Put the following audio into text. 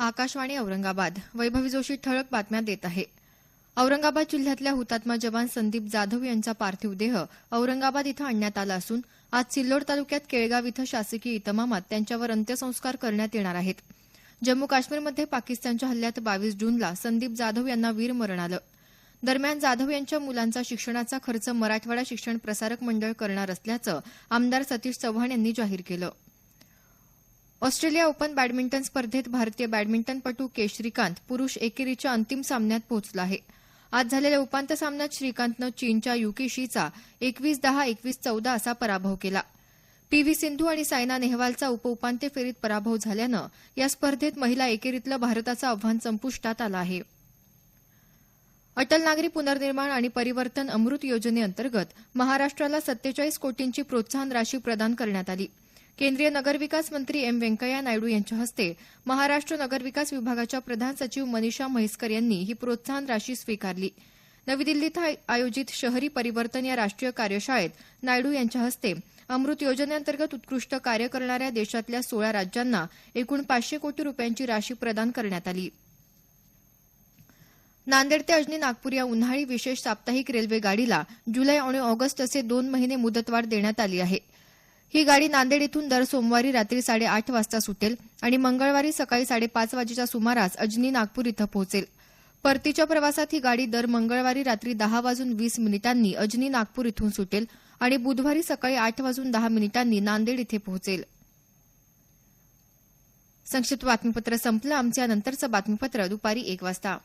आकाशवाणी औरंगाबाद. वैभवी जोशी ठळक बातम्या देत आहे. औरंगाबाद जिल्ह्यातल्या हुतात्मा जवान संदीप जाधव यांचा पार्थिव देह औरंगाबाद इथं आणण्यात आला असून आज सिल्लोड तालुक्यात केळगाव इथं शासकीय इतमामात त्यांच्यावर अंत्यसंस्कार करण्यात येणार आहेत. जम्मू काश्मीरमध्ये पाकिस्तानच्या हल्ल्यात 22 जूनला संदीप जाधव यांना वीरमरण आलं. दरम्यान जाधव यांच्या मुलांचा शिक्षणाचा खर्च मराठवाडा शिक्षण प्रसारक मंडळ करणार असल्याचं आमदार सतीश चव्हाण यांनी जाहीर केलं. ऑस्ट्रेलिया ओपन बॅडमिंटन स्पर्धेत भारतीय बॅडमिंटनपटू के श्रीकांत पुरुष एकेरीच्या अंतिम सामन्यात पोहोचला आहे. आज झालेल्या उपांत्य सामन्यात श्रीकांतनं चीनच्या युकी शीचा 21-10, 21-14 असा पराभव केला. पीव्ही सिंधू आणि सायना नेहवालचा उपउपांत्य फेरीत पराभव झाल्यानं या स्पर्धेत महिला एकेरीतलं भारताचं आव्हान संपुष्टात आलं आहे. अटल नागरी पुनर्निर्माण आणि परिवर्तन अमृत योजनेअंतर्गत महाराष्ट्राला 47 कोटींची प्रोत्साहन राशी प्रदान करण्यात आली. केंद्रीय नगरविकास मंत्री एम व्यंकय्या नायडू यांच्या हस्ते महाराष्ट्र नगरविकास विभागाच्या प्रधान सचिव मनीषा म्हैसकर यांनी ही प्रोत्साहन राशी स्वीकारली. नवी दिल्लीत आयोजित शहरी परिवर्तन या राष्ट्रीय कार्यशाळेत नायडू यांच्या हस्ते अमृत योजनेअंतर्गत उत्कृष्ट कार्य करणाऱ्या देशातल्या 16 राज्यांना एकूण 500 कोटी रुपयांची राशी प्रदान करण्यात आली. नांदेड ते अजनी नागपूर या उन्हाळी विशेष साप्ताहिक रेल्वे गाडीला जुलै आणि ऑगस्ट असे 2 महिने मुदतवाढ देण्यात आली आहे. ही गाडी नांदेड इथून दर सोमवारी रात्री 8:30 वाजता सुटेल आणि मंगळवारी सकाळी 5:30 वाजेच्या सुमारास अजनी नागपूर इथं पोहोचेल. परतीच्या प्रवासात ही गाडी दर मंगळवारी रात्री 10:20 अजनी नागपूर इथून सुटेल आणि बुधवारी सकाळी 8:10 नांदेड इथे पोहोचेल. संक्षिप्त बातमीपत्र संपलं. आमचं यानंतरचं बातमीपत्र दुपारी 1 वाजता.